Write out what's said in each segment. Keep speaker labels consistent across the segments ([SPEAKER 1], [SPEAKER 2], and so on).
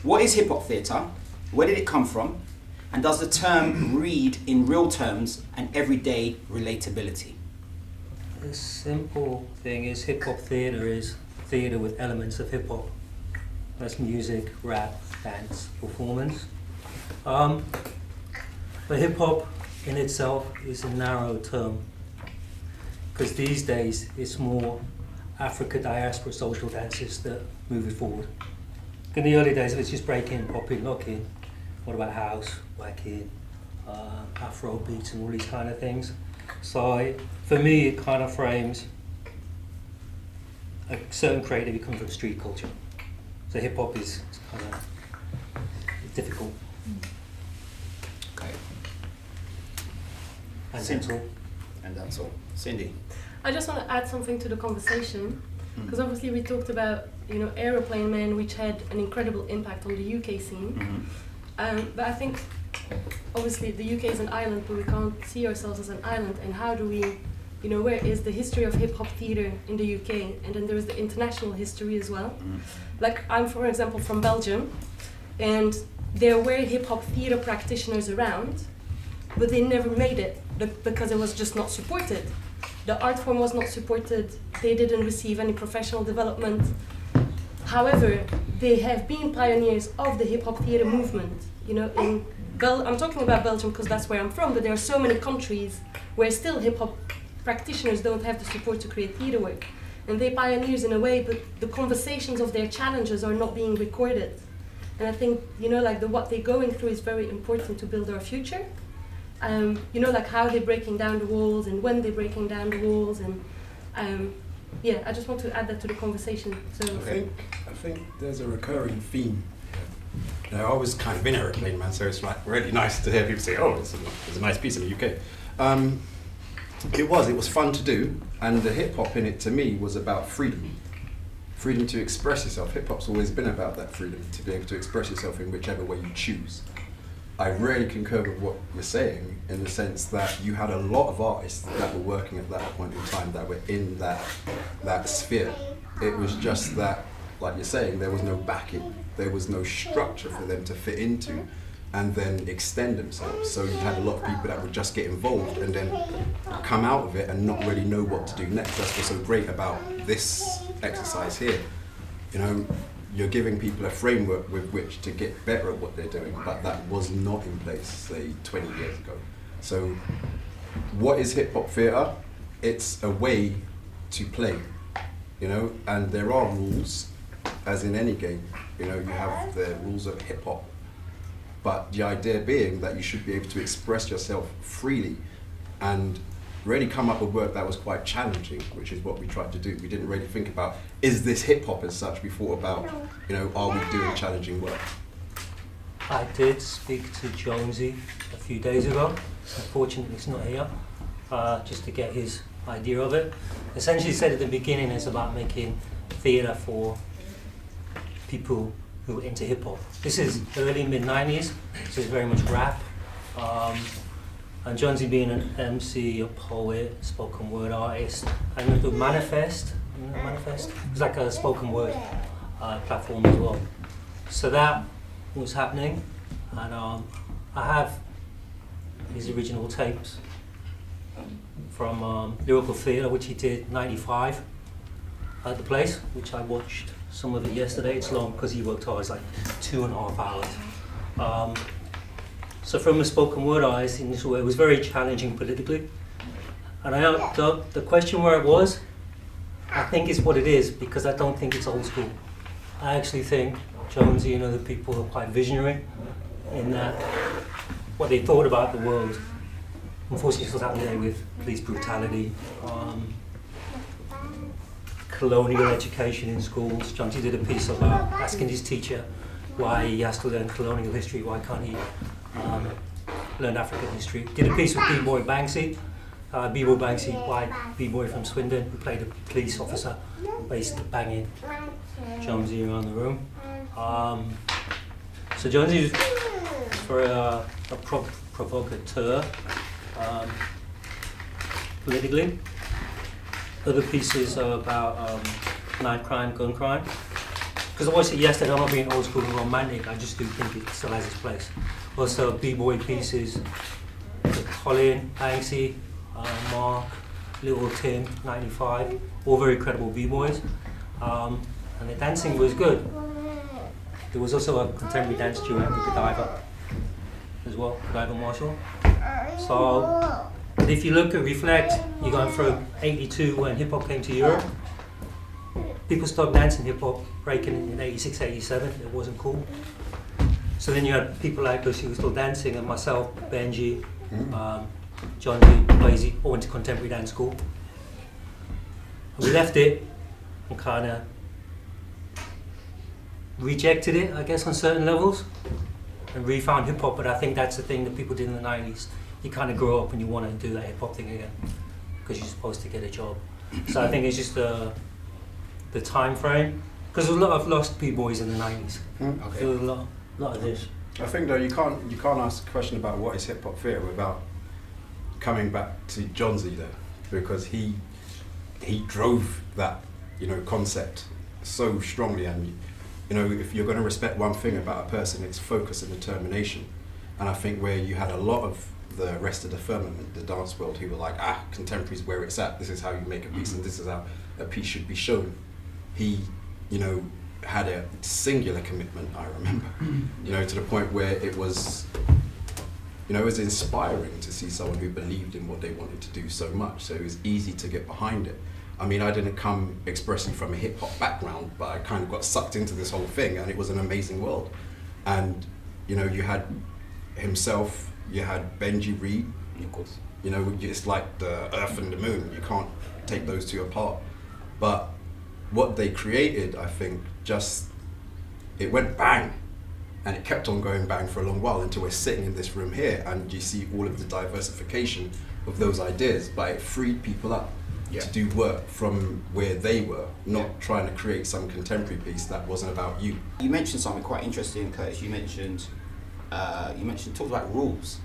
[SPEAKER 1] What is hip hop theatre? Where did it come from? And does the term read in real terms and everyday relatability?
[SPEAKER 2] The simple thing is hip hop theatre is theatre with elements of hip hop. That's music, rap, dance, performance. But hip hop in itself is a narrow term, because these days it's more Africa diaspora social dances that move it forward. In the early days, it was just breaking, popping, locking. What about house, whacking, Afro beats, and all these kind of things? So for me, it kind of frames a certain creativity coming from street culture. So hip hop is kind of difficult.
[SPEAKER 1] Okay.
[SPEAKER 2] And that's all.
[SPEAKER 1] And that's all. Cindy.
[SPEAKER 3] I just want to add something to the conversation, because obviously we talked about, Aeroplane Man, which had an incredible impact on the UK scene. But I think obviously the UK is an island, but we can't see ourselves as an island. And how do we, where is the history of hip hop theatre in the UK? And then there is the international history as well. Like I'm, for example, from Belgium, and there were hip hop theatre practitioners around, but they never made it because it was just not supported. The art form was not supported. They didn't receive any professional development. However, they have been pioneers of the hip hop theatre movement. I'm talking about Belgium because that's where I'm from, but there are so many countries where still hip hop practitioners don't have the support to create theatre work. And they're pioneers in a way, but the conversations of their challenges are not being recorded. And I think, what they're going through is very important to build our future. How they're breaking down the walls and when they're breaking down the walls. And I just want to add that to the conversation. So
[SPEAKER 4] I think there's a recurring theme. I was kind of in Aeroplane Man, so it's like really nice to hear people say, "Oh, it's a nice piece in the UK." It was fun to do, and the hip hop in it to me was about freedom to express yourself. Hip hop's always been about that freedom to be able to express yourself in whichever way you choose. I really concur with what you're saying in the sense that you had a lot of artists that were working at that point in time that were in that sphere. It was just that, like you're saying, there was no backing, there was no structure for them to fit into and then extend themselves. So you had a lot of people that would just get involved and then come out of it and not really know what to do next. That's what's so great about this exercise here. You're giving people a framework with which to get better at what they're doing, but that was not in place, say, 20 years ago. So what is hip hop theatre? It's a way to play, and there are rules, as in any game. You have the rules of hip hop, but the idea being that you should be able to express yourself freely and really come up with work that was quite challenging, which is what we tried to do. We didn't really think about, is this hip hop as such? We thought about, are we doing challenging work?
[SPEAKER 2] I did speak to Jonesy a few days ago. Unfortunately, he's not here, just to get his idea of it. Essentially, he said at the beginning it's about making theatre for people who are into hip hop. This is early mid-90s, so it's very much rap. And Jonesy being an MC, a poet, spoken word artist, and the Manifest, it's like a spoken word platform as well. So that was happening, and I have his original tapes from Lyrical Theatre, which he did '95 at the place, which I watched some of it yesterday. It's long because he worked hard, it's like 2.5 hours. So from a spoken word artist in this way, it was very challenging politically. And the question where it was, I think is what it is, because I don't think it's old school. I actually think Jonesy and other people are quite visionary in that what they thought about the world. Unfortunately, what's happening today with police brutality, colonial education in schools. Jonesy did a piece about asking his teacher why he has to learn colonial history, why can't he learn African history. Did a piece with B-Boy Banksy. B-Boy Banksy, white B-Boy from Swindon, who played a police officer, basically banging Jonesy around the room. So Jonesy, for a provocateur, politically. Other pieces are about knife crime, gun crime. because I watched it yesterday, I'm not being old school and romantic, I just do think it still has its place. Also, B-boy pieces, Colin, Banksy, Mark, Little Tim, 95, all very credible B-boys. And the dancing was good. There was also a contemporary dance duet with Godiva as well, Godiva Marshall. So, but if you look at Reflect, you're going from 82 when hip hop came to Europe. People stopped dancing hip hop, breaking in 86, 87, it wasn't cool. So then you had people like us who were still dancing, and myself, Benji, John D, Kwesi, all went to contemporary dance school. And we left it and kind of rejected it, I guess, on certain levels, and refound hip hop. But I think that's the thing that people did in the 90s. You kind of grow up and you want to do that hip hop thing again because you're supposed to get a job. So I think it's just the time frame, because there's a lot of lost b-boys in the 90s.
[SPEAKER 1] Okay.
[SPEAKER 2] There was a lot of this.
[SPEAKER 4] I think though you can't ask a question about what is hip hop theatre without coming back to John Z though, because he drove that, you know, concept so strongly. And you know, if you're going to respect one thing about a person, it's focus and determination. And I think where you had a lot of the rest of the firmament, the dance world, who were like, contemporary's where it's at, this is how you make a piece and this is how a piece should be shown. He, you know, had a singular commitment, I remember, you know, to the point where it was, you know, it was inspiring to see someone who believed in what they wanted to do so much, so it was easy to get behind it. I mean, I didn't come expressly from a hip hop background, but I kind of got sucked into this whole thing, and it was an amazing world. And, you know, you had himself, you had Benji Reed,
[SPEAKER 1] Of course.
[SPEAKER 4] you know, it's like the earth and the moon, you can't take those two apart. But what they created, I think, just, it went bang, and it kept on going bang for a long while until we're sitting in this room here and you see all of the diversification of those ideas, but it freed people up to do work from where they were, not trying to create some contemporary piece that wasn't about you.
[SPEAKER 1] You mentioned something quite interesting, Curtis. You mentioned talked about rules.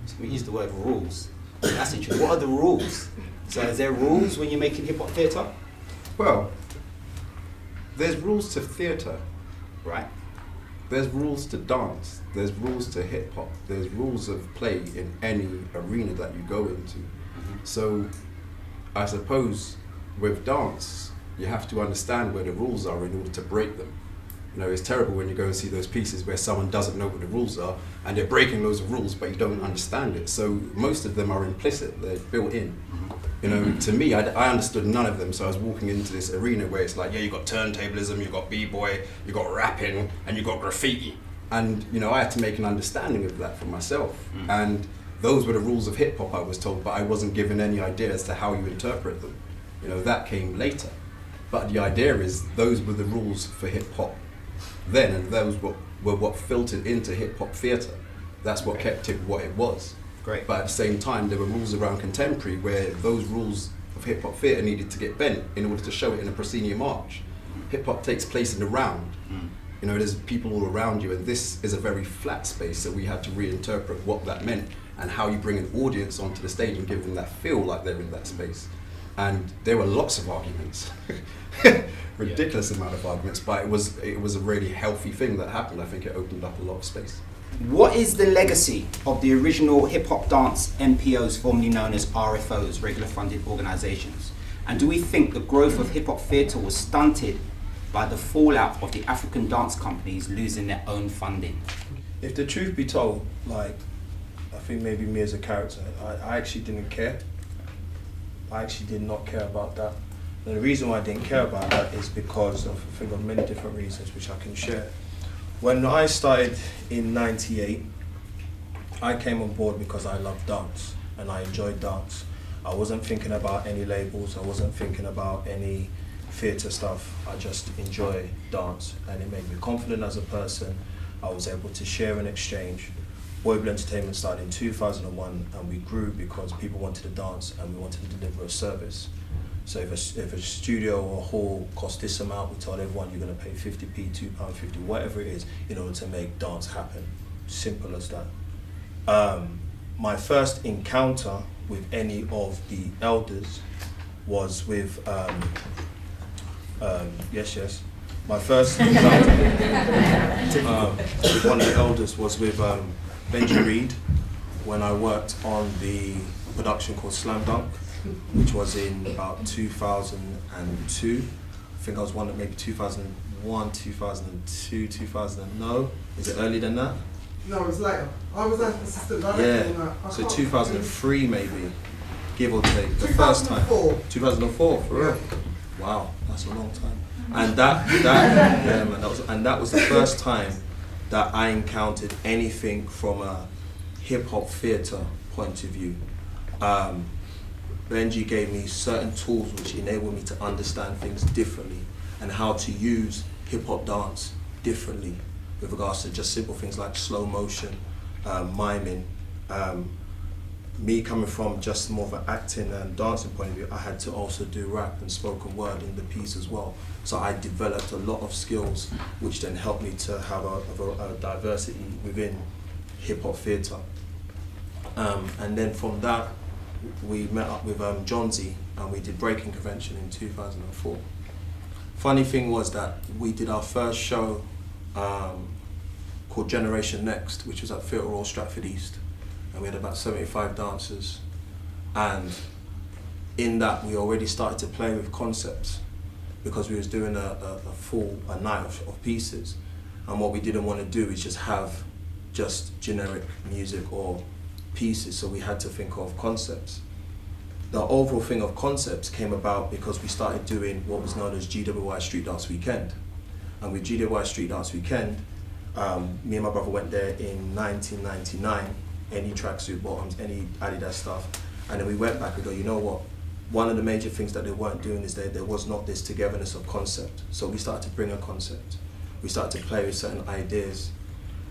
[SPEAKER 1] So we used the word rules. That's interesting. What are the rules? So is there rules when you're making hip hop theatre?
[SPEAKER 4] Well, there's rules to theatre,
[SPEAKER 1] Right.
[SPEAKER 4] there's rules to dance, there's rules to hip hop, there's rules of play in any arena that you go into. So I suppose with dance, you have to understand where the rules are in order to break them. You know, it's terrible when you go and see those pieces where someone doesn't know what the rules are and they're breaking loads of rules, but you don't understand it. So most of them are implicit, they're built in. You know, to me, I understood none of them, so I was walking into this arena where it's like, yeah, you got turntablism, you got b-boy, you got rapping, and you got graffiti. And, you know, I had to make an understanding of that for myself. And those were the rules of hip hop, I was told, but I wasn't given any idea as to how you interpret them. You know, that came later. But the idea is those were the rules for hip hop then, and those were what filtered into hip hop theatre. That's what kept it what it was.
[SPEAKER 1] Great.
[SPEAKER 4] But at the same time, there were rules around contemporary where those rules of hip hop theatre needed to get bent in order to show it in a proscenium march. Hip hop takes place in the round. You know, there's people all around you, and this is a very flat space, so we had to reinterpret what that meant and how you bring an audience onto the stage and give them that feel like they're in that space. And there were lots of arguments, ridiculous amount of arguments, but it was a really healthy thing that happened. I think it opened up a lot of space.
[SPEAKER 1] What is the legacy of the original hip hop dance NPOs, formerly known as RFOs, regular funded organisations? And do we think the growth of hip hop theatre was stunted by the fallout of the African dance companies losing their own funding?
[SPEAKER 5] If the truth be told, like, I think maybe me as a character, I actually didn't care. I actually did not care about that. And the reason why I didn't care about that is because of, I think, of many different reasons which I can share. When I started in '98, I came on board because I loved dance and I enjoyed dance. I wasn't thinking about any labels, I wasn't thinking about any theatre stuff. I just enjoy dance, and it made me confident as a person. I was able to share and exchange. Boyble Entertainment started in 2001, and we grew because people wanted to dance and we wanted to deliver a service. So if a studio or a hall cost this amount, we told everyone you're going to pay 50p, £2.50, whatever it is, in order to make dance happen. Simple as that. My first encounter with any of the elders was with My first encounter with one of the elders was with Benji Reed when I worked on the production called Slam Dunk, which was in about 2002. I think I was one at maybe 2001, 2002, 2000. No, is it earlier than that?
[SPEAKER 6] No, it was later. I was an assistant director in that.
[SPEAKER 5] Yeah, so 2003 maybe, give or take. The first time. 2004, for real. Wow, that's a long time. And that was the first time that I encountered anything from a hip hop theatre point of view. Benji gave me certain tools which enabled me to understand things differently and how to use hip hop dance differently with regards to just simple things like slow motion, miming. Me coming from just more of an acting and dancing point of view, I had to also do rap and spoken word in the piece as well. So I developed a lot of skills which then helped me to have a diversity within hip hop theatre. And then from that, we met up with John Z and we did Breaking Convention in 2004. Funny thing was that we did our first show called Generation Next, which was at Theatre Royal Stratford East. And we had about 75 dancers. And in that, we already started to play with concepts because we was doing a night of pieces. And what we didn't want to do is just have just generic music or pieces, so we had to think of concepts. The overall thing of concepts came about because we started doing what was known as GWI Street Dance Weekend. And with GWI Street Dance Weekend, me and my brother went there in 1999, any tracksuit bottoms, any Adidas stuff, and then we went back and go, you know what, one of the major things that they weren't doing is there was not this togetherness of concept. So we started to bring a concept. We started to play with certain ideas.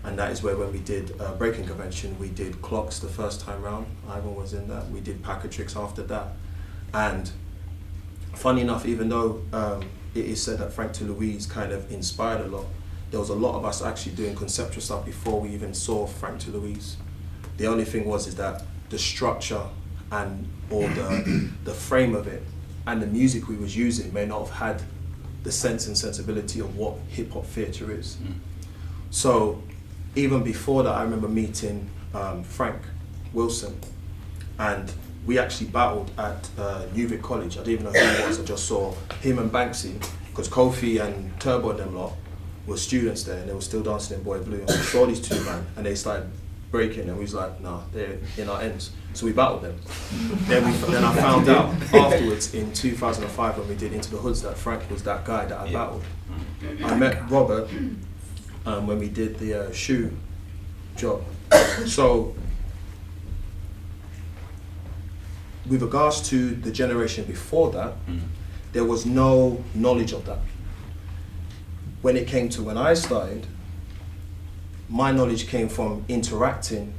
[SPEAKER 5] And that is where when we did Breaking Convention, we did Clocks the first time round. Ivan was in that. We did Packer Tricks after that. And funny enough, even though it is said that Frank to Louise kind of inspired a lot, there was a lot of us actually doing conceptual stuff before we even saw Frank to Louise. The only thing is that the structure and or the frame of it and the music we was using may not have had the sense and sensibility of what hip hop theatre is. So even before that, I remember meeting Frank Wilson, and we actually battled at Newvic College. I didn't even know who he was. I just saw him and Banksy, because Kofi and Turbo and them lot were students there, and they were still dancing in Boy Blue. And we saw these two men, and they started breaking, and we was like, nah, they're in our ends. So we battled them. Then I found out afterwards in 2005 when we did Into the Hoods that Frank was that guy that I battled. I met Robert when we did the shoe job. So with regards to the generation before that, there was no knowledge of that. When it came to when I started, my knowledge came from interacting.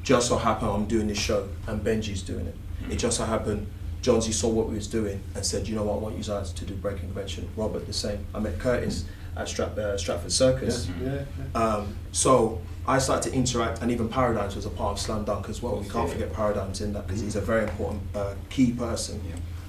[SPEAKER 5] Just so happened I'm doing this show and Benji's doing it. It just so happened Jonesy saw what we was doing and said, you know what, I want you guys to do Breaking Convention. Robert the same. I met Curtis at Stratford Circus. So I started to interact, and even Paradigms was a part of Slam Dunk as well. We can't forget Paradigms in that because he's a very important key person.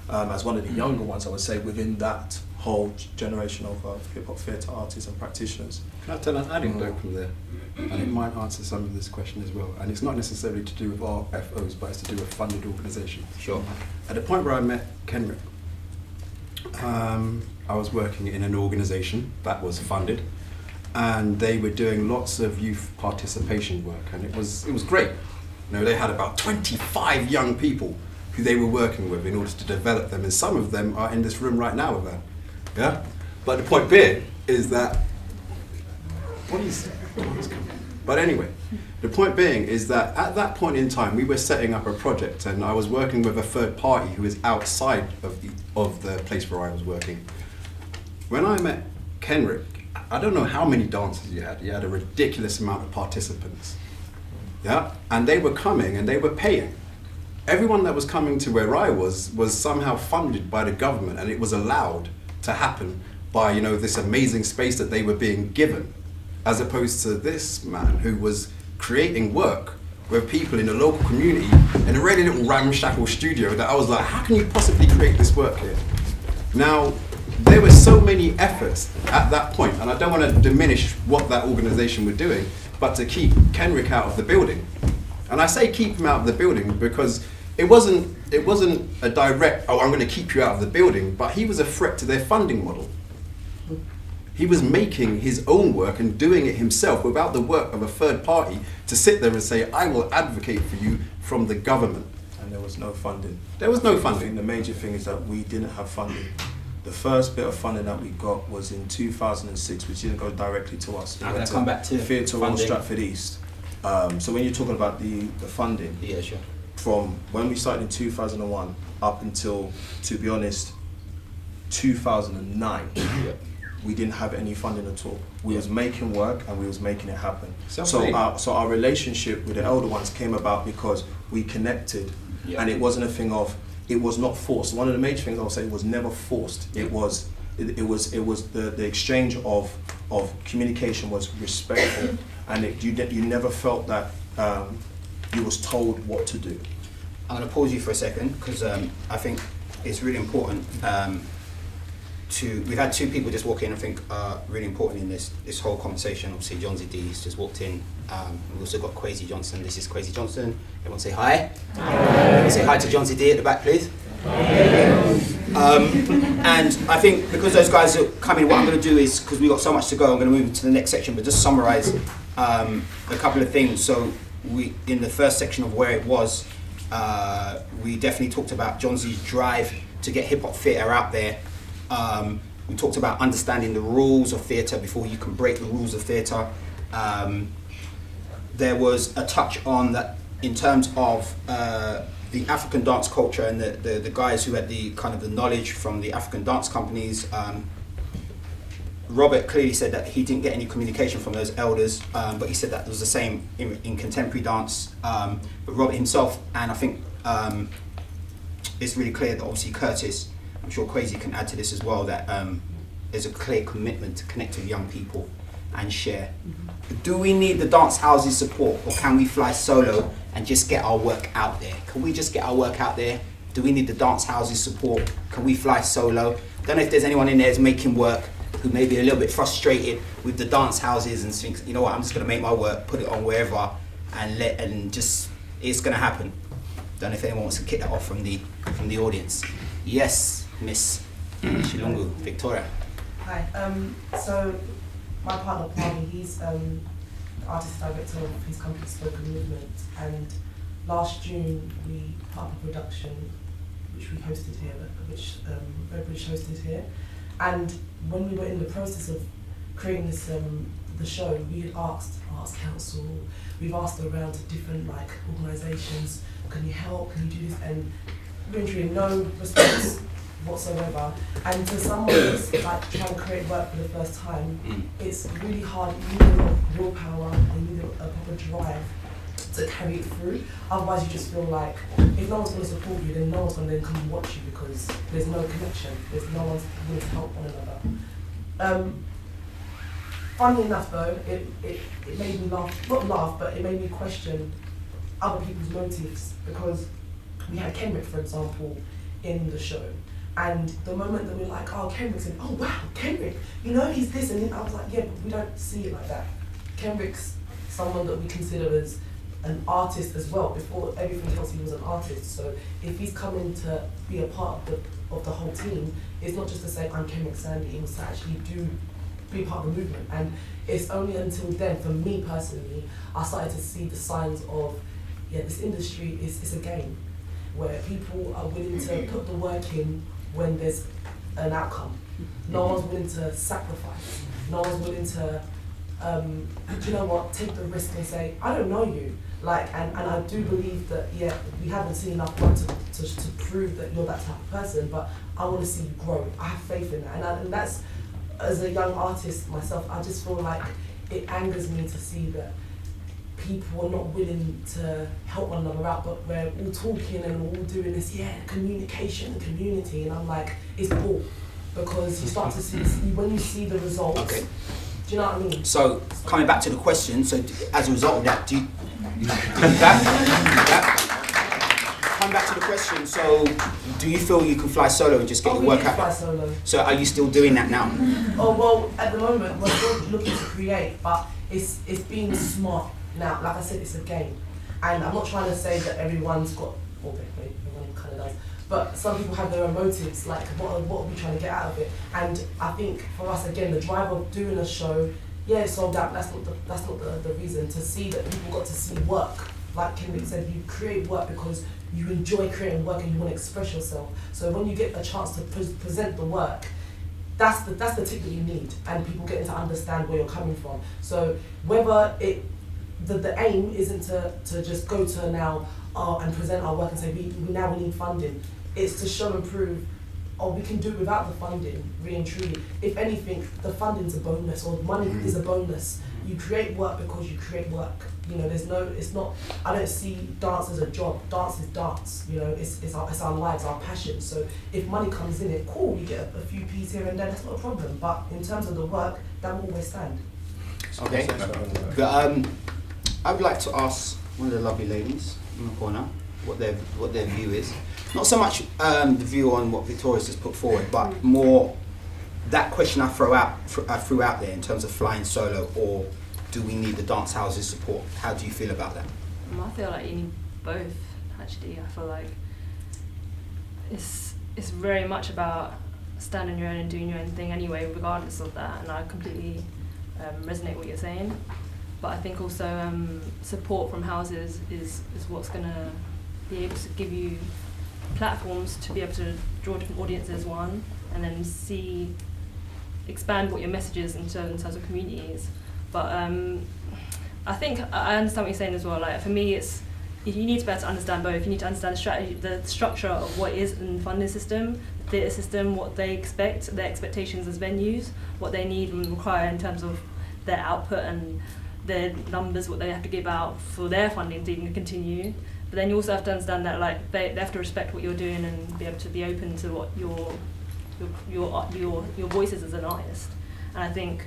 [SPEAKER 5] As one of the younger ones, I would say, within that whole generation of hip hop theatre artists and practitioners.
[SPEAKER 4] Can I tell an anecdote from there? And it might answer some of this question as well. And it's not necessarily to do with RFOs, but it's to do with funded organisations.
[SPEAKER 1] Sure.
[SPEAKER 4] At the point where I met Kenrick, I was working in an organisation that was funded, and they were doing lots of youth participation work, and it was great. You know, they had about 25 young people who they were working with in order to develop them, and some of them are in this room right now with them. Yeah? But the point being is that but anyway, the point being is that at that point in time we were setting up a project, and I was working with a third party who is outside of the place where I was working. When I met Kenrick, I don't know how many dancers he had a ridiculous amount of participants. Yeah? And they were coming and they were paying. Everyone that was coming to where I was somehow funded by the government, and it was allowed to happen by, you know, this amazing space that they were being given, as opposed to this man who was creating work with people in the local community in a really little ramshackle studio that I was like, how can you possibly create this work here? Now, there were so many efforts at that point, and I don't want to diminish what that organisation were doing, but to keep Kenrick out of the building. And I say keep him out of the building because it wasn't a direct, oh, I'm going to keep you out of the building, but he was a threat to their funding model. He was making his own work and doing it himself without the work of a third party to sit there and say, I will advocate for you from the government.
[SPEAKER 5] And there was no funding.
[SPEAKER 4] There was no
[SPEAKER 5] I
[SPEAKER 4] funding.
[SPEAKER 5] think the major thing is that we didn't have funding. The first bit of funding that we got was in 2006, which didn't go directly to us.
[SPEAKER 1] I'm going to come back to
[SPEAKER 5] Theatre Royal
[SPEAKER 1] funding.
[SPEAKER 5] Stratford East. So when you're talking about the funding,
[SPEAKER 1] Yeah, sure.
[SPEAKER 5] from when we started in 2001 up until, to be honest, 2009,
[SPEAKER 1] Yeah.
[SPEAKER 5] we didn't have any funding at all. We was making work and we was making it happen. So
[SPEAKER 1] Self-made.
[SPEAKER 5] so our relationship with the elder ones came about because we connected,
[SPEAKER 1] Yeah.
[SPEAKER 5] and it wasn't a thing of, it was not forced. One of the major things I'll say, it was never forced. It was the exchange of communication was respectful, and you never felt that you was told what to do.
[SPEAKER 1] I'm going to pause you for a second because I think it's really important we've had two people just walk in, I think really important in this whole conversation. Obviously John Z D's just walked in. We've also got Kwesi Johnson. This is Kwesi Johnson. Everyone say hi. Hi. Say hi to John Z D at the back, please. And I think because those guys are coming, what I'm going to do is, because we've got so much to go, I'm going to move into the next section, but just summarize a couple of things. So we, in the first section of where it was, we definitely talked about John Z's drive to get hip hop theatre out there. We talked about understanding the rules of theatre before you can break the rules of theatre. There was a touch on that in terms of the African dance culture and the guys who had the kind of the knowledge from the African dance companies. Robert clearly said that he didn't get any communication from those elders, but he said that was the same in contemporary dance. But Robert himself, and I think it's really clear that obviously Curtis, I'm sure Kwesi can add to this as well, that there's a clear commitment to connect with young people and share. Do we need the dance houses support, or can we fly solo and just get our work out there? Can we just get our work out there? Do we need the dance houses support? Can we fly solo? Don't know if there's anyone in there who's making work who may be a little bit frustrated with the dance houses and thinks, you know what, I'm just gonna make my work, put it on wherever, and just, it's gonna happen. Don't know if anyone wants to kick that off from the audience. Yes, Miss Shilungu, Victoria.
[SPEAKER 7] Hi. So my partner Kwame, he's the artist director of his company Spoken Movement, and last June we put up a production which we hosted here, which Redbridge hosted here. And when we were in the process of creating this the show, we had asked Arts Council, we've asked around to different like organisations, can you help, can you do this, and literally no response whatsoever. And to someone who's like trying to create work for the first time, it's really hard. You need a lot of willpower and you need a proper drive to carry it through. Otherwise you just feel like if no one's going to support you, then no one's going to then come and watch you because there's no connection, there's no one's willing to help one another. Funnily enough though, it made me laugh, not laugh, but it made me question other people's motives, because we had Kenrick, for example, in the show, and the moment that we were like, oh, Kenrick's in, oh wow, Kenrick, you know, he's this, and I was like, yeah, but we don't see it like that. Kenrick's someone that we consider as an artist as well. Before everything else, he was an artist. So if he's coming to be a part of the whole team, it's not just to say I'm Kenrick Sandy, it was to actually be part of the movement. And it's only until then, for me personally, I started to see the signs of, yeah, this industry is a game where people are willing to put the work in when there's an outcome. No one's willing to sacrifice. No one's willing to, do you know what, take the risk and say, I don't know you. Like, and I do believe that, yeah, we haven't seen enough work to prove that you're that type of person, but I want to see you grow. I have faith in that. And that's, as a young artist myself, I just feel like it angers me to see that people are not willing to help one another out, but we're all talking and we're all doing this, yeah, communication, community, and I'm like, it's bull. Because you start to see, when you see the results,
[SPEAKER 1] Okay.
[SPEAKER 7] Do you know what I mean?
[SPEAKER 1] So coming back to the question, so as a result of that, do you come back to the question. So, do you feel you can fly solo and just get your
[SPEAKER 7] we
[SPEAKER 1] work
[SPEAKER 7] do
[SPEAKER 1] out?
[SPEAKER 7] fly solo.
[SPEAKER 1] So, are you still doing that now?
[SPEAKER 7] Oh well, at the moment we're still looking to create, but it's being smart now. Like I said, it's a game, and I'm not trying to say that everyone's got. Well, everyone kind of does, but some people have their own motives. Like, what are we trying to get out of it? And I think for us, again, the drive of doing a show, yeah, it's sold out. That's not the reason. To see that people got to see work. Like Kenrick said, you create work because you enjoy creating work and you want to express yourself. So when you get a chance to present the work, that's the tip that you need, and people getting to understand where you're coming from. So whether the aim isn't to just go to now and present our work and say we need funding. It's to show and prove, we can do it without the funding, really and truly. If anything, the funding's a bonus, or money is a bonus. You create work because you create work. You know, it's not, I don't see dance as a job. Dance is dance, you know, it's our lives, our passion. So if money comes in it, cool, you get a few P's here and there, that's not a problem. But in terms of the work, that will always stand.
[SPEAKER 1] Okay. But, I would like to ask one of the lovely ladies in the corner what their view is. Not so much the view on what Victoria's just put forward, but more that question I threw out there in terms of flying solo, or do we need the dance houses support? How do you feel about that?
[SPEAKER 8] I feel like you need both. Actually, I feel like it's very much about standing your own and doing your own thing anyway, regardless of that. And I completely resonate with what you're saying. But I think also support from houses is what's going to be able to give you platforms to be able to draw different audiences, one, and then expand what your message is in terms of communities. But I think I understand what you're saying as well. Like, for me, it's you need to be able to understand both. You need to understand the structure of what is in the funding system, the theatre system, what they expect, their expectations as venues, what they need and require in terms of their output and their numbers, what they have to give out for their funding to even continue. But then you also have to understand that, like, they have to respect what you're doing and be able to be open to what your voice is as an artist. And I think,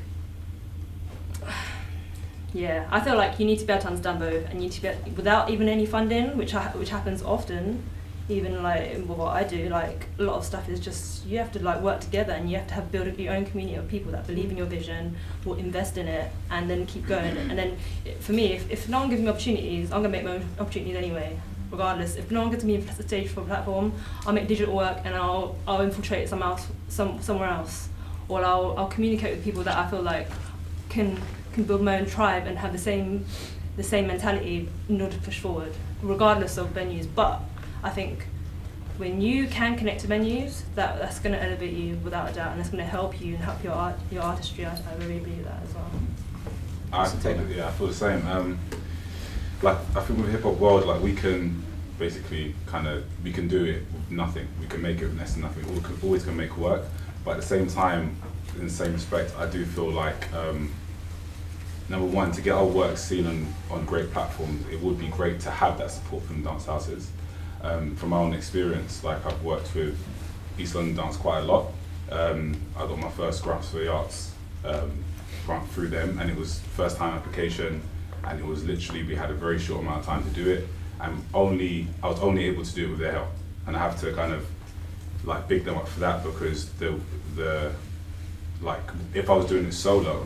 [SPEAKER 8] yeah, I feel like you need to be able to understand both, and you need to be without even any funding, which happens often. Even like with what I do, like a lot of stuff is just you have to like work together, and you have to build your own community of people that believe in your vision, will invest in it, and then keep going. And then for me, if no one gives me opportunities, I'm gonna make my own opportunities anyway, regardless. If no one gives me a stage for a platform, I'll make digital work and I'll infiltrate somewhere else, or I'll communicate with people that I feel like can build my own tribe and have the same mentality in order to push forward, regardless of venues. But I think when you can connect to venues, that's going to elevate you without a doubt, and it's going to help you and help your artistry. I really believe that as well.
[SPEAKER 9] I feel the same. Like, I think with hip hop world, like, we can basically we can do it with nothing. We can make it with next to nothing. We can always can make work, but at the same time, in the same respect, I do feel like number one, to get our work seen on great platforms, it would be great to have that support from dance houses. From my own experience, like, I've worked with East London Dance quite a lot. I got my first Grants for the Arts grant through them, and it was first time application, and it was literally, we had a very short amount of time to do it, and I was only able to do it with their help. And I have to kind of like big them up for that, because the like, if I was doing it solo,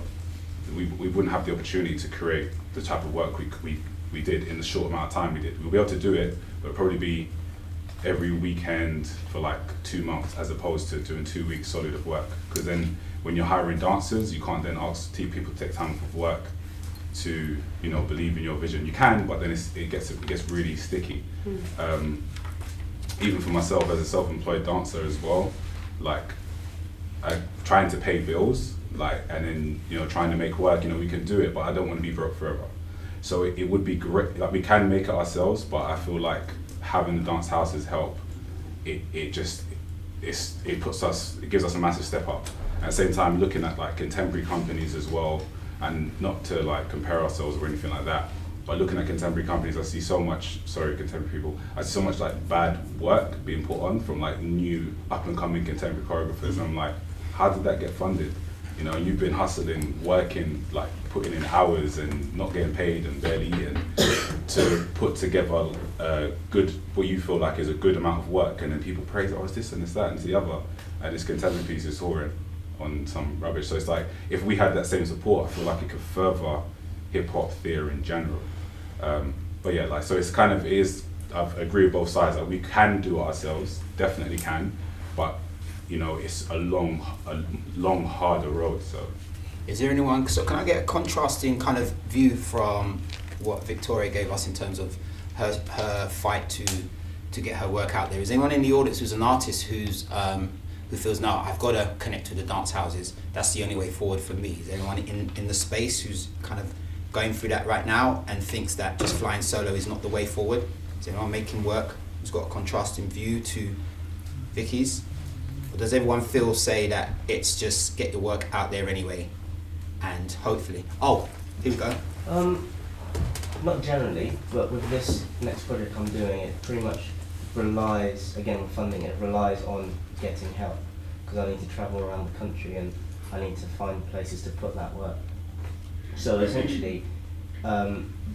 [SPEAKER 9] we wouldn't have the opportunity to create the type of work we did in the short amount of time we did. We'll be able to do it, but it'll probably be every weekend for like 2 months, as opposed to doing 2 weeks solid of work. Because then when you're hiring dancers, you can't then ask people to take time off of work to, you know, believe in your vision. You can, but then it gets really sticky. Even for myself as a self-employed dancer as well, like, trying to pay bills, like, and then, you know, trying to make work, you know, we can do it, but I don't want to be broke forever. So it would be great, like, we can make it ourselves, but I feel like having the dance houses help, it gives us a massive step up. At the same time, looking at like contemporary companies as well, and not to like compare ourselves or anything like that, but looking at contemporary companies, I see so much, contemporary people, I see so much like bad work being put on from like new up and coming contemporary choreographers, and I'm like, how did that get funded? You know, you've been hustling, working, like putting in hours and not getting paid and barely eating to put together a good, what you feel like is a good amount of work, and then people praise, oh, it's this and it's that and it's the other, and this contemporary piece is soaring on some rubbish. So it's like, if we had that same support, I feel like it could further hip hop theory in general. But yeah, like, so it's kind of, it is, I agree with both sides, like we can do it ourselves, definitely can, but you know, it's a long, harder road, so.
[SPEAKER 1] Is there anyone, so can I get a contrasting kind of view from what Victoria gave us in terms of her fight to get her work out there? Is anyone in the audience who's an artist who's who feels, no, I've got to connect to the dance houses, that's the only way forward for me? Is there anyone in the space who's kind of going through that right now and thinks that just flying solo is not the way forward? Is anyone making work who's got a contrasting view to Vicky's? Or does everyone say that it's just get your work out there anyway, and hopefully, oh, here we go.
[SPEAKER 10] Not generally, but with this next project I'm doing, it pretty much relies, again with funding, it relies on getting help, because I need to travel around the country and I need to find places to put that work. So essentially,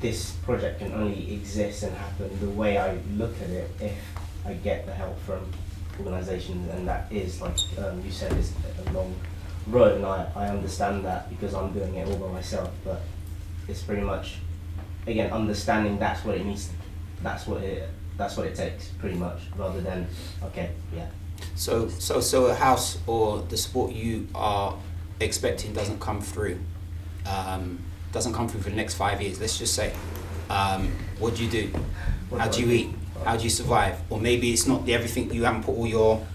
[SPEAKER 10] this project can only exist and happen the way I look at it if I get the help from organisations, and that is, like you said, is a long road, and I understand that because I'm doing it all by myself, but it's pretty much, again, understanding that's what it needs, that's what it takes, pretty much, rather than, okay, yeah.
[SPEAKER 1] So a house or the support you are expecting doesn't come through for the next 5 years, let's just say. What do you do? How do you eat? How do you survive? Or maybe it's not everything, you haven't put all your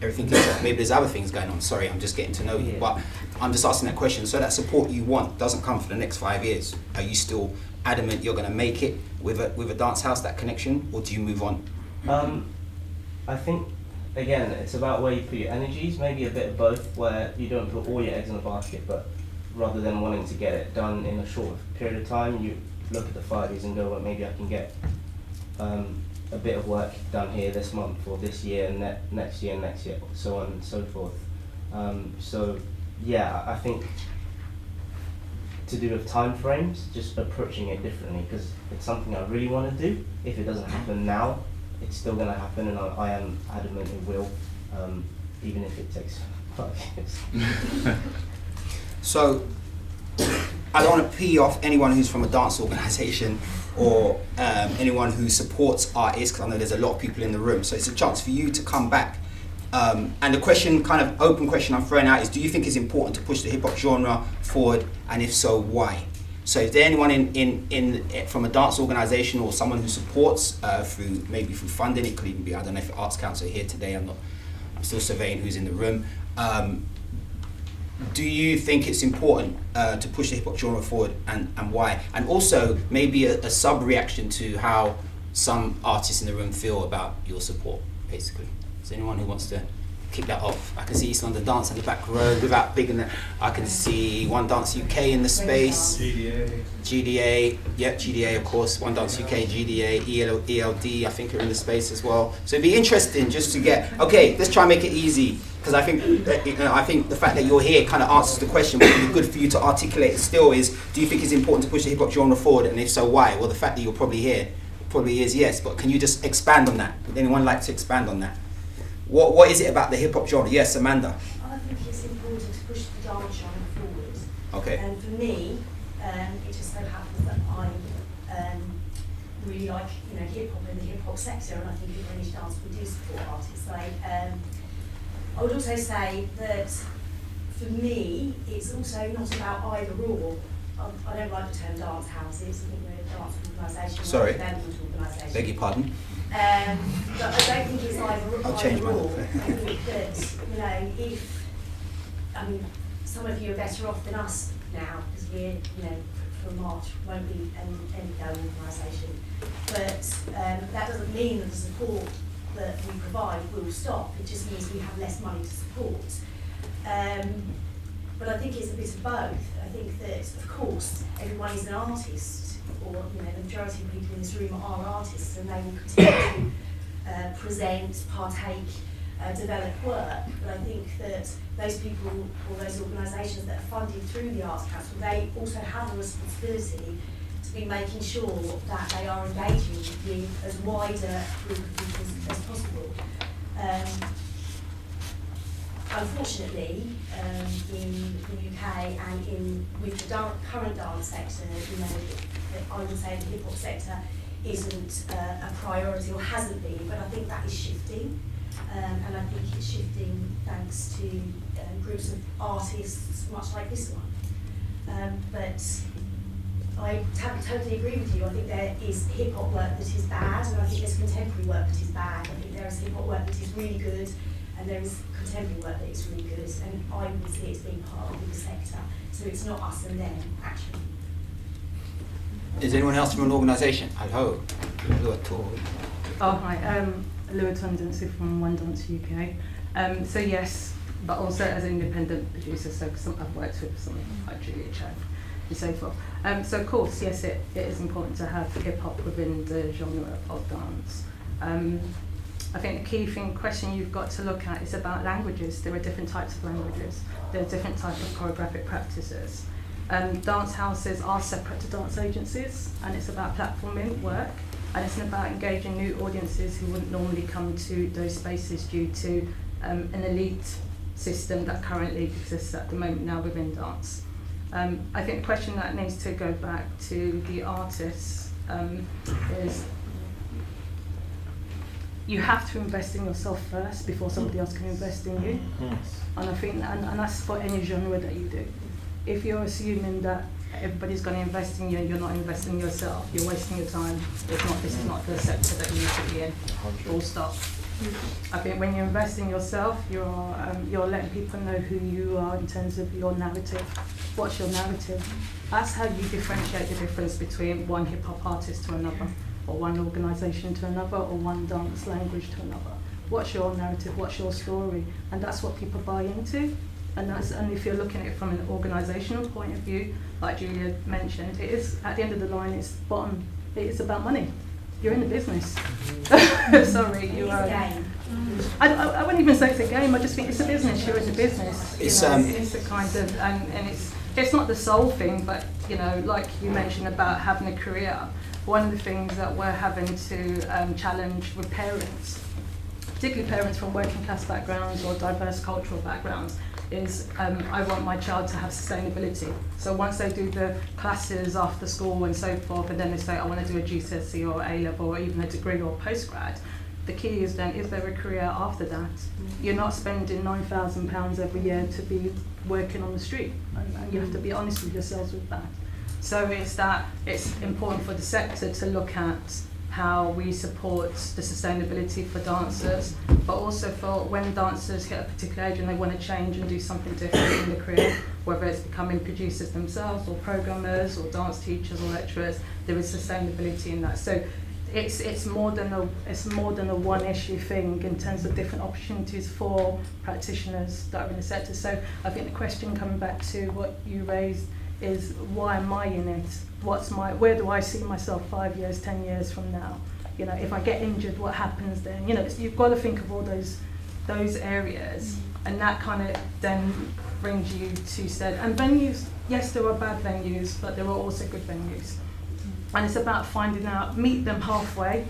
[SPEAKER 1] everything into it. Maybe there's other things going on. Sorry, I'm just getting to know you. But I'm just asking that question. So that support you want doesn't come for the next 5 years. Are you still adamant you're going to make it with a dance house, that connection, or do you move on?
[SPEAKER 10] I think, again, it's about where you put your energies, maybe a bit of both, where you don't put all your eggs in a basket, but rather than wanting to get it done in a short period of time, you look at the 5 years and go, well, maybe I can get a bit of work done here this month, or this year, and next year, so on and so forth. So yeah, I think to do with time frames, just approaching it differently, because it's something I really want to do. If it doesn't happen now, it's still going to happen, and I am adamant it will, even if it takes 5 years.
[SPEAKER 1] So I don't want to pee off anyone who's from a dance organisation or anyone who supports artists, because I know there's a lot of people in the room. So it's a chance for you to come back. And the question, kind of open question I'm throwing out is, do you think it's important to push the hip hop genre forward? And if so, why? So is there anyone in from a dance organisation or someone who supports maybe through funding? It could even be, I don't know if Arts Council are here today, I'm still surveying who's in the room. Do you think it's important to push the hip hop genre forward, and why? And also maybe a sub-reaction to how some artists in the room feel about your support, basically. Is there anyone who wants to kick that off? I can see East London Dance in the back row without bigging it. I can see One Dance UK in the space. GDA, yep, GDA of course, One Dance UK, GDA, ELD, I think are in the space as well. So it'd be interesting just to get, okay, let's try and make it easy, because I think the fact that you're here kind of answers the question, but it'd be good for you to articulate it still is, do you think it's important to push the hip hop genre forward, and if so, why? Well, the fact that you're probably here probably is yes, but can you just expand on that? Would anyone like to expand on that? What is it about the hip hop genre? Yes, Amanda.
[SPEAKER 11] I think it's important to push the dance genre forward.
[SPEAKER 1] Okay.
[SPEAKER 11] And for me, it just so happens that I really like hip hop and the hip hop sector, and I think in British dance we do support artists. I would also say that for me, it's also not about either or. I don't like the term dance houses. I think we're a dance organisation.
[SPEAKER 1] Sorry.
[SPEAKER 11] Not a development organisation.
[SPEAKER 1] Beg your pardon.
[SPEAKER 11] But I don't think it's either
[SPEAKER 1] I'll change my
[SPEAKER 11] or. I think that, some of you are better off than us now, because we're, from March won't be any organisation. But that doesn't mean that the support that we provide will stop. It just means we have less money to support. But I think it's a bit of both. I think that, of course, everyone is an artist, or the majority of people in this room are artists, and they will continue to present, partake, develop work. But I think that those people or those organisations that are funded through the Arts Council, they also have a responsibility to to be making sure that they are engaging with as wide a group of people as possible. Unfortunately, in the UK and with the current dance sector, I would say the hip hop sector isn't a priority or hasn't been, but I think that is shifting, and I think it's shifting thanks to groups of artists much like this one. But I totally agree with you. I think there is hip hop work that is bad, and I think there's contemporary work that is bad. I think there is hip hop work that is really good, and there is contemporary work that is really good, and I would see it as being part of the sector. So it's not us and them, actually.
[SPEAKER 1] Is anyone else from an organisation? Hello.
[SPEAKER 12] Oh, hi. Lua Tendency from One Dance UK. So yes, but also as an independent producer, so I've worked with something like Julia Cheng and so forth. So of course, yes, it is important to have hip hop within the genre of dance. I think the key question you've got to look at is about languages. There are different types of languages. There are different types of choreographic practices. Dance houses are separate to dance agencies, and it's about platforming work, and it's about engaging new audiences who wouldn't normally come to those spaces due to an elite system that currently exists at the moment now within dance. I think the question that needs to go back to the artists is you have to invest in yourself first before somebody else can invest in you. And I think, and that's for any genre that you do. If you're assuming that everybody's going to invest in you and you're not investing in yourself, you're wasting your time. This is not the sector that you need to be in. Full stop. I think when you invest in yourself, you're letting people know who you are in terms of your narrative. What's your narrative? That's how you differentiate the difference between one hip hop artist to another, or one organisation to another, or one dance language to another. What's your narrative? What's your story? And that's what people buy into. And if you're looking at it from an organisational point of view, like Julia mentioned, it is at the end of the line. It's bottom. It's about money. You're in the business. Sorry, you are. I wouldn't even say it's a game. I just think it's a business. You're in the business. It's a kind of and it's not the sole thing, but like you mentioned about having a career. One of the things that we're having to challenge with parents, particularly parents from working class backgrounds or diverse cultural backgrounds, is I want my child to have sustainability. So once they do the classes after school and so forth, and then they say, I want to do a GCSE or A-level or even a degree or postgrad, the key is then, is there a career after that? You're not spending £9,000 every year to be working on the street, and you have to be honest with yourselves with that. So it's important for the sector to look at how we support the sustainability for dancers, but also for when dancers hit a particular age and they want to change and do something different in the career, whether it's becoming producers themselves or programmers or dance teachers or lecturers, there is sustainability in that. So it's more than a one issue thing in terms of different opportunities for practitioners that are in the sector. So I think the question coming back to what you raised is, why am I in it? Where do I see myself 5 years, 10 years from now? If I get injured, what happens then? You've got to think of all those areas, and that kind of then brings you to said. And venues, yes, there are bad venues, but there are also good venues. And it's about finding out, meet them halfway.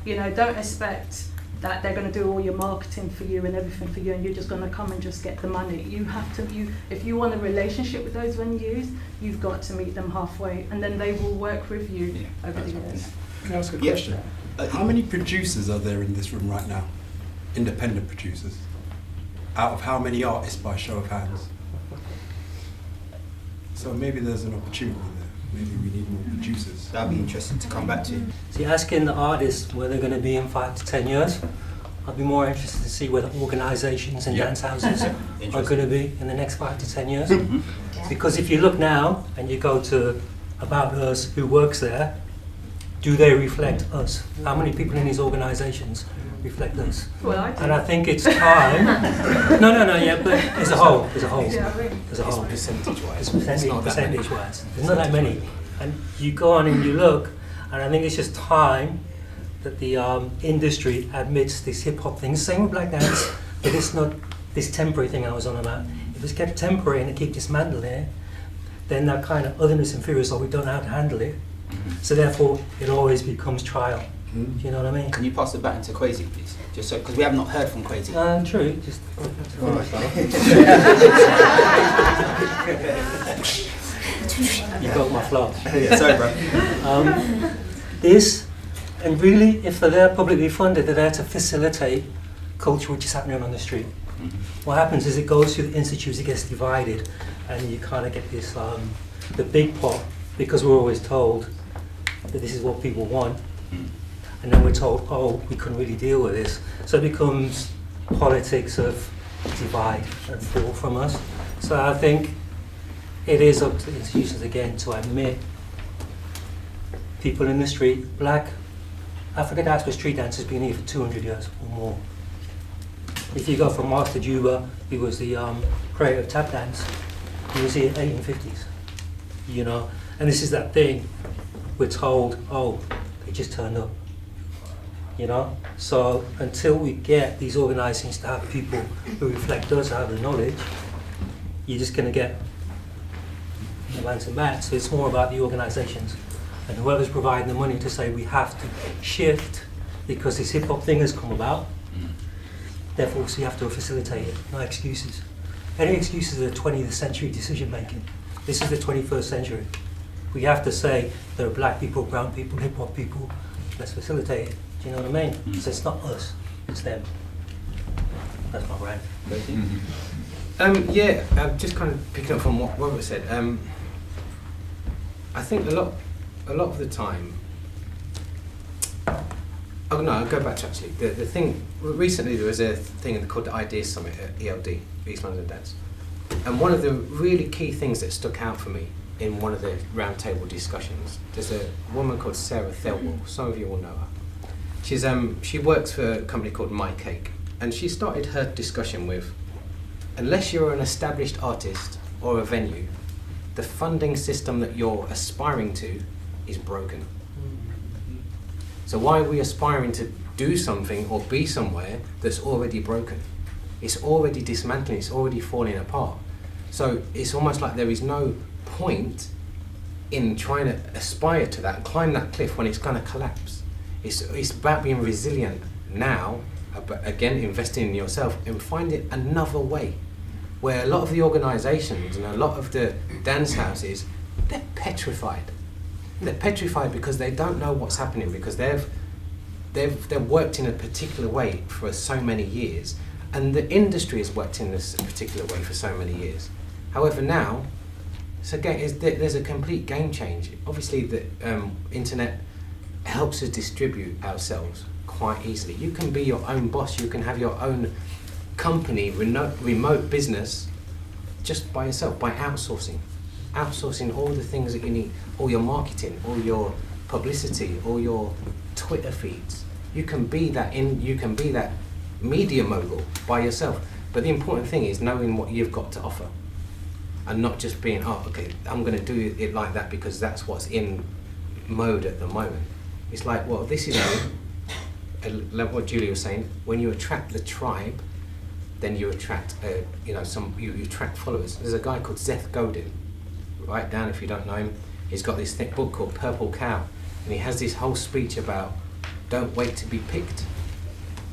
[SPEAKER 12] Don't expect that they're going to do all your marketing for you and everything for you, and you're just going to come and just get the money. You have to, if you want a relationship with those venues, you've got to meet them halfway, and then they will work with you over the years.
[SPEAKER 4] Can I ask a question? How many producers are there in this room right now? Independent producers? Out of how many artists, by show of hands? So maybe there's an opportunity there. Maybe we need more producers.
[SPEAKER 1] That'd be interesting to come back to.
[SPEAKER 2] See, asking the artists where they're going to be in 5 to 10 years, I'd be more interested to see where the organisations and dance houses are going to be in the next 5 to 10 years. Because if you look now and you go to About Us, who works there, do they reflect us? How many people in these organisations reflect us?
[SPEAKER 12] Well, I do.
[SPEAKER 2] And I think it's time. No, but as a whole. As a whole.
[SPEAKER 1] Percentage-wise.
[SPEAKER 2] Percentage-wise. There's not that many. And you go on and you look, and I think it's just time that the industry admits this hip-hop thing. Same with black dance, but it's not this temporary thing I was on about. If it's kept temporary and it keep dismantling it, then that kind of otherness and fear is, we don't know how to handle it, So therefore, it always becomes trial. Do you know what I mean?
[SPEAKER 1] Can you pass the baton to Kwesi, please? Just so, because we have not heard from Kwesi.
[SPEAKER 2] True. Just. You got my flash.
[SPEAKER 1] Yeah, sorry, bro.
[SPEAKER 2] This, and really, if they're there publicly funded, they're there to facilitate culture which is happening on the street. What happens is it goes through the institutes, it gets divided, and you kind of get this, the big pot, because we're always told that this is what people want, and then we're told, oh, we couldn't really deal with this. So it becomes politics of divide and fall from us. So I think it is up to the institutions again to admit people in the street, black, African diaspora street dancers been here for 200 years or more. If you go from Master Juba, he was the creator of tap dance, he was here in the 1850s, you know? And this is that thing, we're told, oh, they just turned up, you know? So until we get these organizations to have people who reflect us, have the knowledge, you're just gonna get the lands and bats. So it's more about the organizations and whoever's providing the money to say we have to shift because this hip hop thing has come about. Therefore, so you have to facilitate it, no excuses. Any excuses are 20th century decision making. This is the 21st century. We have to say there are black people, brown people, hip hop people, let's facilitate it. Do you know what I mean? So it's not us, it's them. That's my rant.
[SPEAKER 13] Just kind of picking up from what Robert said. I think a lot of the time. Oh no, I'll go back to actually the thing. Recently there was a thing called the Ideas Summit at ELD, East London Dance, and one of the really key things that stuck out for me in one of the roundtable discussions. There's a woman called Sarah Thelwell. Some of you will know her. She works for a company called My Cake, and she started her discussion with, unless you're an established artist or a venue, the funding system that you're aspiring to is broken. So why are we aspiring to do something or be somewhere that's already broken? It's already dismantling, it's already falling apart. So it's almost like there is no point in trying to aspire to that, climb that cliff when it's going to collapse. It's about being resilient now, but again, investing in yourself and finding another way. Where a lot of the organisations and a lot of the dance houses, they're petrified. They're petrified because they don't know what's happening, because they've worked in a particular way for so many years, and the industry has worked in this particular way for so many years. However, now there's a complete game change. Obviously, the internet helps us distribute ourselves quite easily. You can be your own boss. You can have your own company, remote business, just by yourself, by outsourcing all the things that you need, all your marketing, all your publicity, all your Twitter feeds. You can be that media mogul by yourself. But the important thing is knowing what you've got to offer, and not just being, oh, okay, I'm going to do it like that because that's what's in mode at the moment. It's like, well, this is like what Julie was saying. When you attract the tribe, then you attract, you attract followers. There's a guy called Seth Godin. Write down if you don't know him. He's got this thick book called Purple Cow, and he has this whole speech about don't wait to be picked.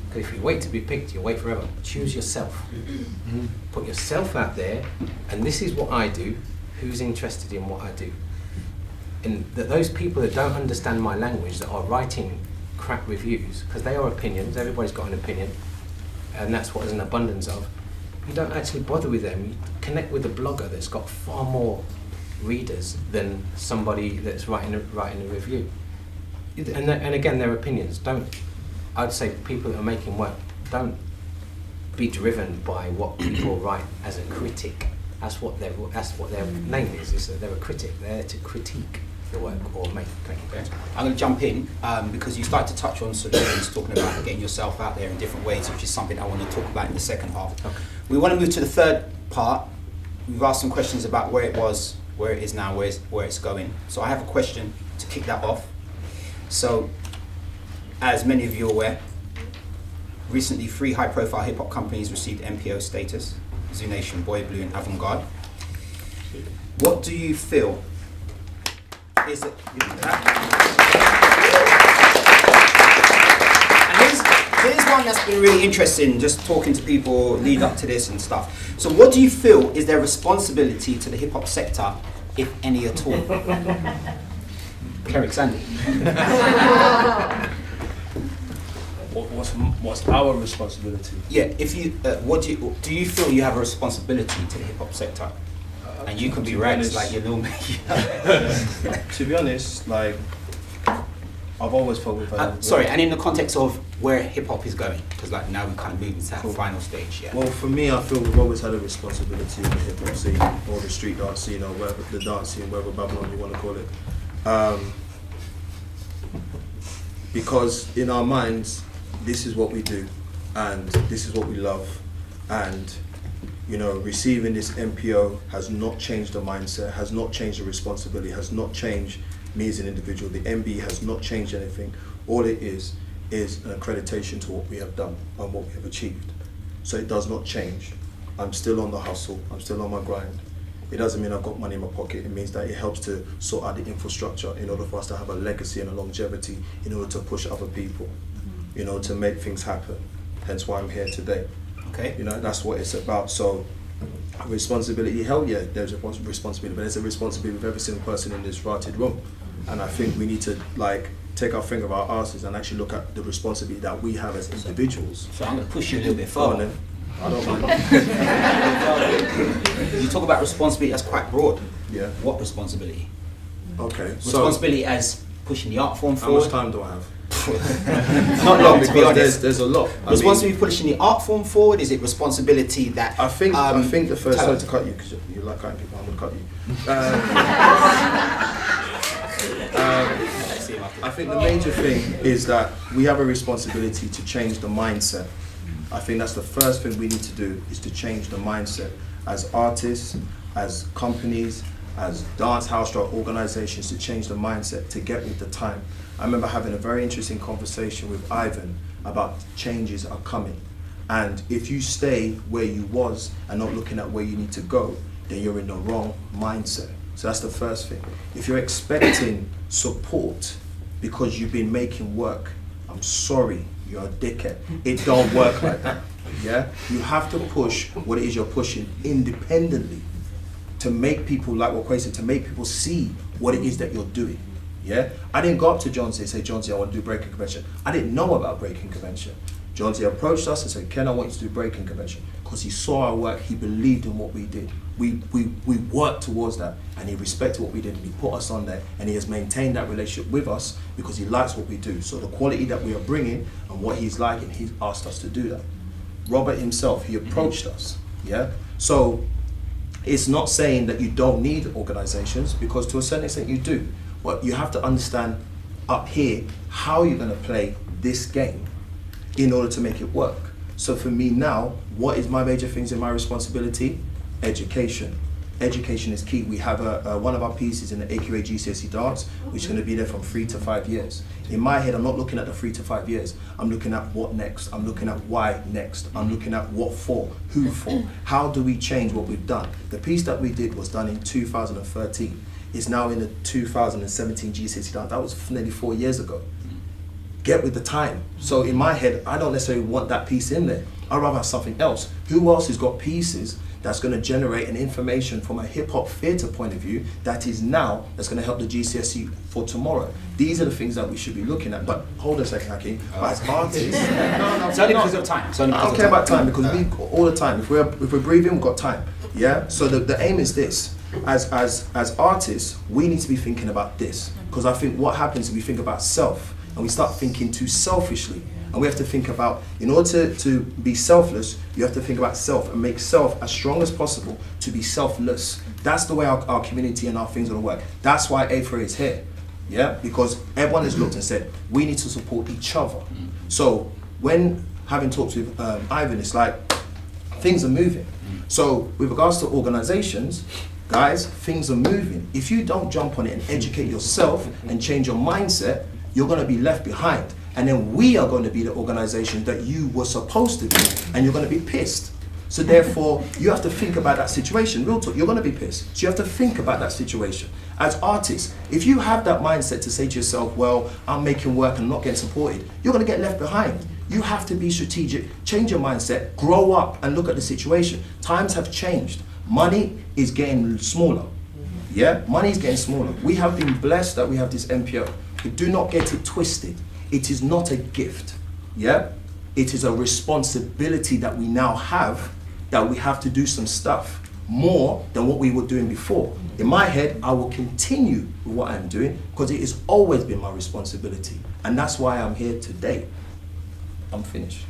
[SPEAKER 13] Because if you wait to be picked, you'll wait forever. Choose yourself. Put yourself out there, and this is what I do. Who's interested in what I do? And those people that don't understand my language, that are writing crap reviews, because they are opinions. Everybody's got an opinion. And that's what there's an abundance of. You don't actually bother with them. You connect with a blogger that's got far more readers than somebody that's writing a review. And again, their opinions. I'd say people that are making work, don't be driven by what people write as a critic. That's what their name is that they're a critic. They're to critique the work or make it better.
[SPEAKER 1] I'm going to jump in because you started to touch on solutions, talking about getting yourself out there in different ways, which is something I want to talk about in the second half.
[SPEAKER 13] Okay.
[SPEAKER 1] We want to move to the third part. We've asked some questions about where it was, where it is now, where it's going. So I have a question to kick that off. So, as many of you are aware, recently 3 high-profile hip-hop companies received MPO status: Zoo Nation, Boy Blue, and Avant Garde. What do you feel That is it. And here's one that's been really interesting, just talking to people lead up to this and stuff. So what do you feel is their responsibility to the hip hop sector, if any at all? Kenrick, Sandy.
[SPEAKER 5] What's our responsibility?
[SPEAKER 1] Yeah, if you, what do you feel you have a responsibility to the hip hop sector? And you can be rags like you know me.
[SPEAKER 5] To be honest, like I've always felt we've had.
[SPEAKER 1] Sorry, and in the context of where hip hop is going, because like now we kind of moving to that final stage. Yeah.
[SPEAKER 5] Well, for me, I feel we've always had a responsibility in the hip hop scene, or the street dance scene, or whatever the dance scene, whatever Babylon you want to call it. Because in our minds, this is what we do, and this is what we love, and you know, receiving this MPO has not changed the mindset, has not changed the responsibility, has not changed me as an individual. The MB has not changed anything. All it is an accreditation to what we have done and what we have achieved. So it does not change. I'm still on the hustle, I'm still on my grind. It doesn't mean I've got money in my pocket. It means that it helps to sort out the infrastructure in order for us to have a legacy and a longevity, in order to push other people, you know, to make things happen. Hence why I'm here today.
[SPEAKER 1] Okay.
[SPEAKER 5] You know, that's what it's about. So responsibility, hell yeah, there's a responsibility, but there's a responsibility of every single person in this rotted room. And I think we need to like take our finger of our asses and actually look at the responsibility that we have as individuals.
[SPEAKER 1] So I'm going to push you a little bit further.
[SPEAKER 5] I don't mind.
[SPEAKER 1] You talk about responsibility, that's quite broad.
[SPEAKER 5] Yeah.
[SPEAKER 1] What responsibility?
[SPEAKER 5] Okay.
[SPEAKER 1] Responsibility as pushing the art form
[SPEAKER 5] How
[SPEAKER 1] forward.
[SPEAKER 5] much time do I have?
[SPEAKER 1] Not long, to be honest.
[SPEAKER 5] There's a lot.
[SPEAKER 1] Responsibility pushing the art form forward. Is it responsibility that
[SPEAKER 5] I think the first. Sorry to cut you because you like cutting people. I'm gonna cut you. I think the major thing is that we have a responsibility to change the mindset. I think that's the first thing we need to do, is to change the mindset as artists, as companies, as dance house or organizations, to change the mindset, to get with the time. I remember having a very interesting conversation with Ivan about changes are coming. And if you stay where you was and not looking at where you need to go, then you're in the wrong mindset. So that's the first thing. If you're expecting support because you've been making work, I'm sorry, you're a dickhead. It don't work like that. Yeah? You have to push what it is you're pushing independently to make people, like what Kwesi said, to make people see what it is that you're doing. Yeah? I didn't go up to John and say, John, I want to do breaking convention. I didn't know about breaking convention. John approached us and said, Ken, I want you to do breaking convention. Because he saw our work, he believed in what we did. We worked towards that, and he respected what we did, and he put us on there, and he has maintained that relationship with us because he likes what we do. So the quality that we are bringing and what he's liking, he's asked us to do that. Robert himself, he approached us, yeah? So it's not saying that you don't need organizations, because to a certain extent you do. But you have to understand up here how you're gonna play this game in order to make it work. So for me now, what is my major things in my responsibility? Education. Education is key. We have one of our pieces in the AQA GCSE dance, which is going to be there from 3 to 5 years. In my head, I'm not looking at the 3 to 5 years. I'm looking at what next. I'm looking at why next. I'm looking at what for, who for. How do we change what we've done? The piece that we did was done in 2013. It's now in the 2017 GCSE dance. That was nearly 4 years ago. Get with the time. So in my head, I don't necessarily want that piece in there. I'd rather have something else. Who else has got pieces that's going to generate an information from a hip-hop theatre point of view that is now, that's going to help the GCSE for tomorrow? These are the things that we should be looking at. But hold a second, Hakeem. As artists, no,
[SPEAKER 1] it's only because of time.
[SPEAKER 5] I don't care about time, because we all the time. If we're breathing, we've got time. Yeah. So the aim is this. As artists, we need to be thinking about this, because I think what happens is we think about self, and we start thinking too selfishly. And we have to think about, in order to be selfless, you have to think about self and make self as strong as possible to be selfless. That's the way our community and our things are going to work. That's why A4A is here. Yeah? Because everyone has looked and said, we need to support each other. So when having talks with Ivan, it's like, things are moving. So with regards to organizations, guys, things are moving. If you don't jump on it and educate yourself and change your mindset, you're going to be left behind. And then we are going to be the organization that you were supposed to be, and you're going to be pissed. So therefore, you have to think about that situation. Real talk, you're going to be pissed. So you have to think about that situation.
[SPEAKER 14] as artists. If you have that mindset to say to yourself, well, I'm making work and not getting supported, you're going to get left behind. You have to be strategic, change your mindset, grow up and look at the situation. Times have changed. Money is getting smaller. Yeah, money is getting smaller. We have been blessed that we have this NPO. But do not get it twisted. It is not a gift. Yeah, it is a responsibility that we now have, that we have to do some stuff more than what we were doing before. In my head, I will continue with what I'm doing because it has always been my responsibility. And that's why I'm here today. I'm finished.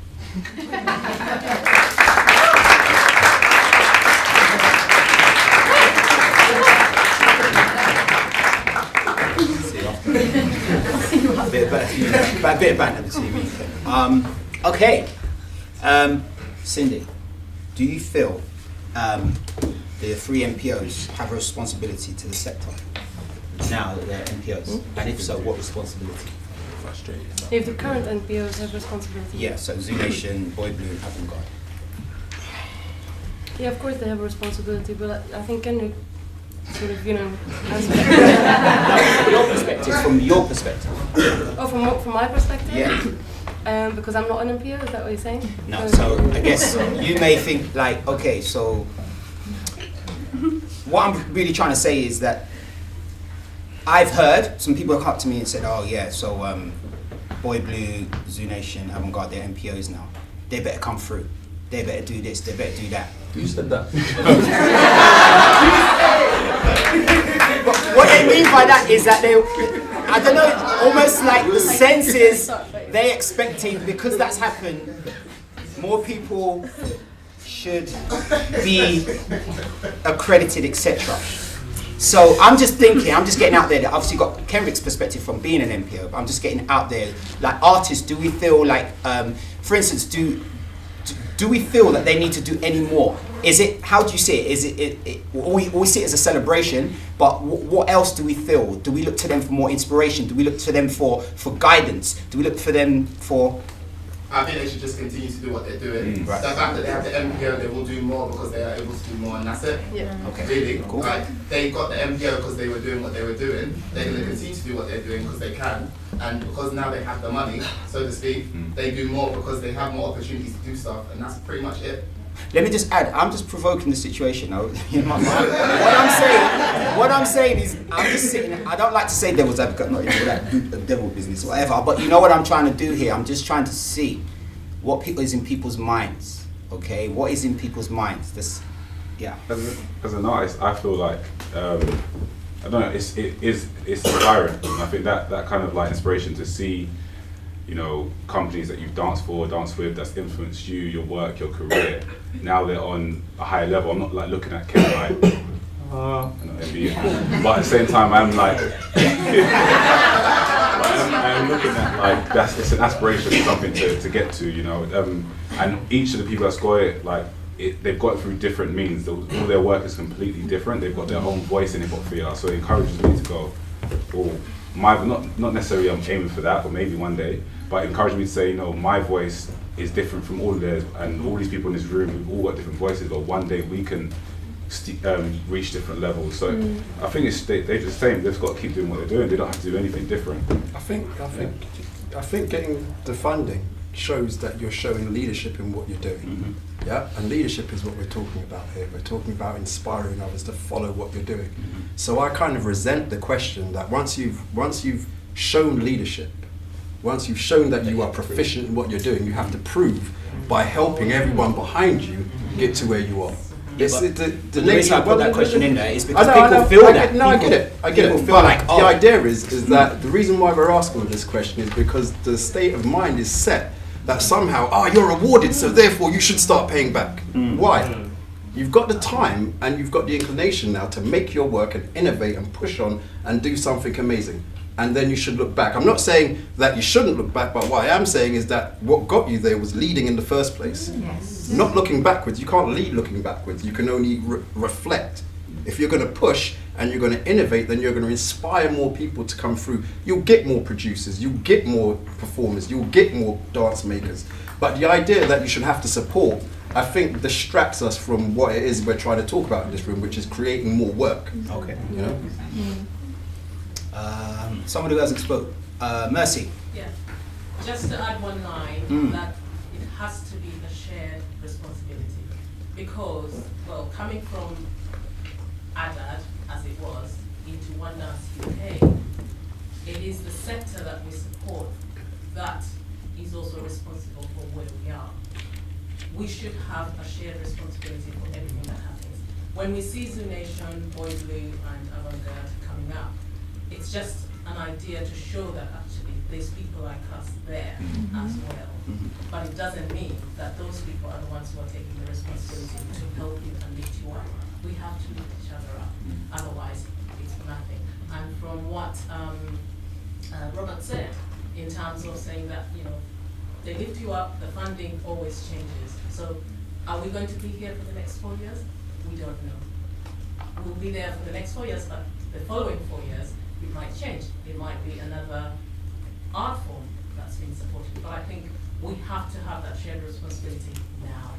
[SPEAKER 1] A bit of banter between me. Okay. Cindy, do you feel the three MPOs have a responsibility to the sector now that they're MPOs? And if so, what responsibility?
[SPEAKER 3] If the current NPOs have responsibility?
[SPEAKER 1] Yeah, so Zoo Nation, Boy Blue, Avant-Garde.
[SPEAKER 3] Yeah, of course they have a responsibility, but I think Kenrick sort of, has
[SPEAKER 1] From your perspective.
[SPEAKER 3] Oh, from my perspective?
[SPEAKER 1] Yeah.
[SPEAKER 3] Because I'm not an MPO, is that what you're saying?
[SPEAKER 1] No, so I guess you may think like, okay, so what I'm really trying to say is that I've heard some people have come up to me and said, oh yeah, so Boy Blue, Zoo Nation, Avant-Garde, they're MPOs now. They better come through. They better do this, they better do that.
[SPEAKER 14] Who said that?
[SPEAKER 1] But what they mean by that is that they, I don't know, almost like the sense is they expecting, because that's happened, more people should be accredited, etc. So I'm just thinking, I'm just getting out there that obviously got Kenrick's perspective from being an MPO, but I'm just getting out there, like artists, do we feel like, for instance, do we feel that they need to do any more? Is it, how do you see it? Is it we see it as a celebration, but what else do we feel? Do we look to them for more inspiration? Do we look to them for guidance? Do we look for them for...
[SPEAKER 15] I think they should just continue to do what they're doing.
[SPEAKER 1] Right.
[SPEAKER 15] The fact that they have the MPO, they will do more because they are able to do more, and that's it.
[SPEAKER 3] Yeah.
[SPEAKER 1] Okay.
[SPEAKER 15] Really,
[SPEAKER 1] Cool.
[SPEAKER 15] like they got the MPO because they were doing what they were doing. They're going to continue to do what they're doing because they can, and because now they have the money, so to speak, they do more because they have more opportunities to do stuff, and that's pretty much it.
[SPEAKER 1] Let me just add, I'm just provoking the situation. What I'm saying is, I'm just sitting, I don't like to say devil's advocate, not into that devil business or whatever, but you know what I'm trying to do here? I'm just trying to see what is in people's minds, okay? What is in people's minds? This, yeah.
[SPEAKER 9] As an artist, I feel like, I don't know, it's inspiring. And I think that kind of like inspiration to see, you know, companies that you've danced with, that's influenced you, your work, your career. Now they're on a higher level. I'm not like looking at Kenrick, but at the same time, I'm like, I'm looking at like it's an aspiration, something to get to, you know. And each of the people that's got it, like they've got it through different means. All their work is completely different. They've got their own voice in hip-hop theatre, so it encourages me to go, oh, not necessarily I'm aiming for that, but maybe one day. But it encouraged me to say, you know, my voice is different from all of theirs, and all these people in this room, we've all got different voices, but one day we can reach different levels. So I think they're the same. They've got to keep doing what they're doing. They don't have to do anything different.
[SPEAKER 4] I think getting the funding shows that you're showing leadership in what you're doing. Yeah, and leadership is what we're talking about here. We're talking about inspiring others to follow what you're doing. So I kind of resent the question that once you've shown leadership, once you've shown that you are proficient in what you're doing, you have to prove by helping everyone behind you get to where you are.
[SPEAKER 1] The reason I put that question in there is because people feel that.
[SPEAKER 4] No, I get it.
[SPEAKER 1] People feel like,
[SPEAKER 4] the idea is that the reason why we're asking this question is because the state of mind is set that somehow, you're awarded, so therefore you should start paying back. Why? You've got the time and you've got the inclination now to make your work and innovate and push on and do something amazing. And then you should look back. I'm not saying that you shouldn't look back, but what I am saying is that what got you there was leading in the first place. Yes. Not looking backwards. You can't lead looking backwards. You can only reflect. If you're going to push and you're going to innovate, then you're going to inspire more people to come through. You'll get more producers, you'll get more performers, you'll get more dance makers. But the idea that you should have to support, I think, distracts us from what it is we're trying to talk about in this room, which is creating more work.
[SPEAKER 1] Okay.
[SPEAKER 4] You know?
[SPEAKER 1] Somebody who hasn't spoke. Mercy.
[SPEAKER 16] Yeah. Just to add one line, that it has to be a shared responsibility. Because, well, coming from ADAD, as it was, into One Dance UK, it is the sector that we support that is also responsible for where we are. We should have a shared responsibility for everything that happens. When we see Zoo Nation, Boy Blue, and Avantgarde coming up, it's just an idea to show that actually there's people like us there as well. But it doesn't mean that those people are the ones who are taking the responsibility to help you and lift you up. We have to lift each other up, otherwise it's nothing. And from what Robert said, in terms of saying that, you know, they lift you up, the funding always changes. So are we going to be here for the next 4 years? We don't know. We'll be there for the next 4 years, but the following 4 years, it might change. It might be another art form that's being supported. But I think we have to have that shared responsibility now.